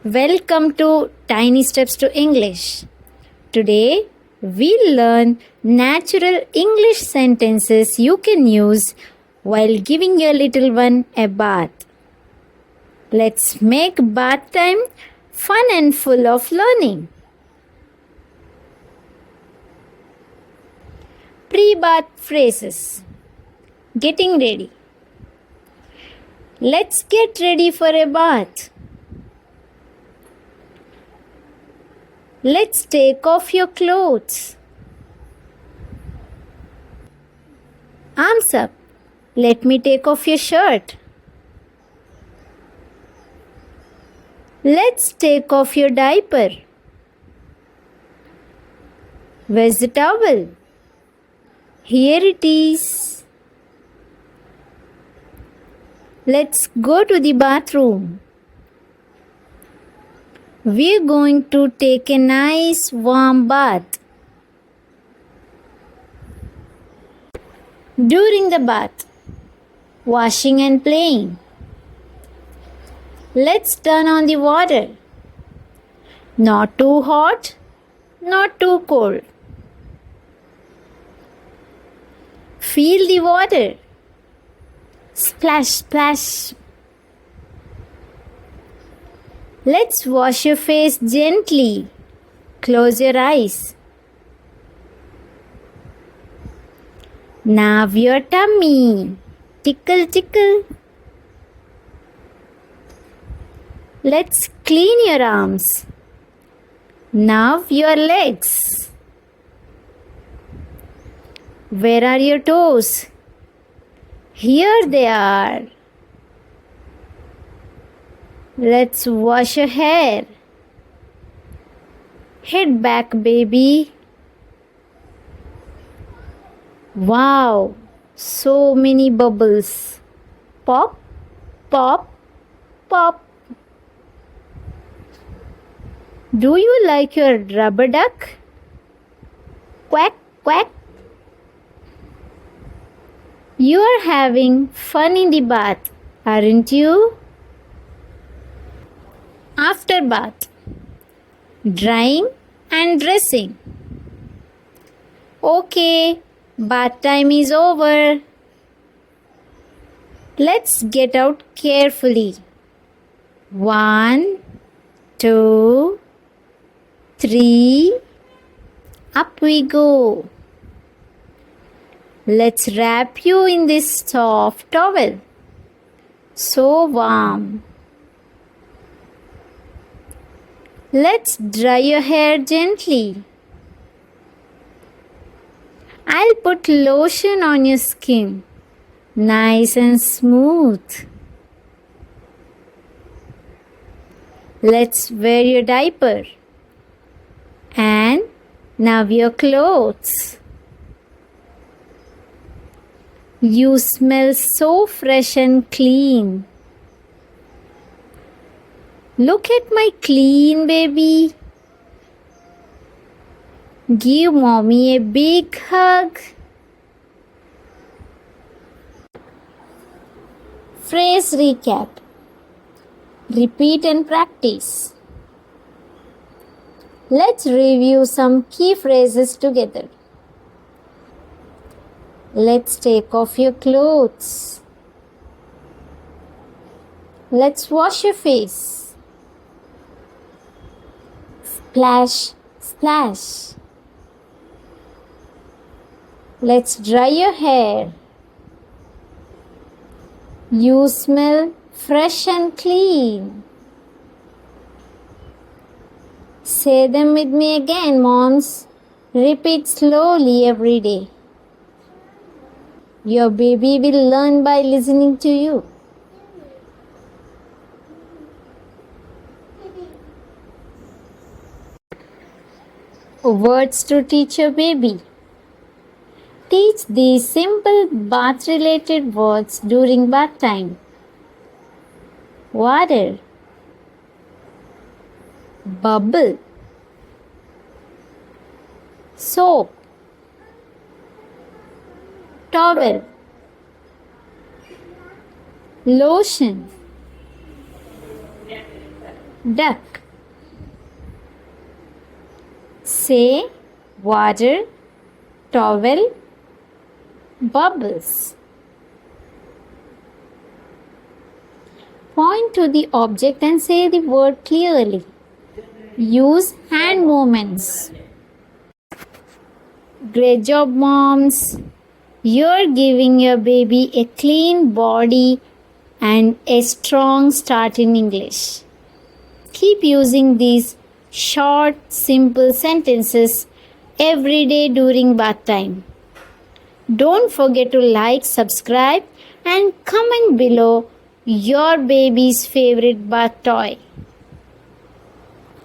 Welcome to Tiny Steps to English. Today we'll learn natural English sentences you can use while giving your little one a bath. Let's make bath time fun and full of learning. Pre-bath phrases. Getting ready. Let's get ready for a bath. Let's take off your clothes. Arms up. Let me take off your shirt. Let's take off your diaper. Where's the towel? Here it is. Let's go to the bathroom. We're going to take a nice warm bath. During the bath, washing and playing. Let's turn on the water. Not too hot, not too cold. Feel the water. Splash, splash. Let's wash your face gently. Close your eyes. Now your tummy. Tickle, tickle. Let's clean your arms. Now your legs. Where are your toes? Here they are. Let's wash your hair. Head back, baby. Wow, so many bubbles. Pop, pop, pop. Do you like your rubber duck? Quack, quack. You are having fun in the bath, aren't you? After bath, drying and dressing. Okay, bath time is over. Let's get out carefully. 1, 2, 3. Up we go. Let's wrap you in this soft towel. So warm. Let's dry your hair gently. I'll put lotion on your skin. Nice and smooth. Let's wear your diaper. And now your clothes. You smell so fresh and clean. Look at my clean baby. Give mommy a big hug. Phrase recap. Repeat and practice. Let's review some key phrases together. Let's take off your clothes. Let's wash your face. Splash, splash. Let's dry your hair. You smell fresh and clean. Say them with me again, moms. Repeat slowly every day. Your baby will learn by listening to you. Words to teach your baby. Teach these simple bath-related words during bath time. Water, bubble, soap, towel, lotion, duck. Say water, towel, bubbles. Point to the object and say the word clearly. Use hand movements. Great job, moms. You're giving your baby a clean body and a strong start in English. Keep using these short, simple sentences every day during bath time. Don't forget to like, subscribe, and comment below your baby's favorite bath toy.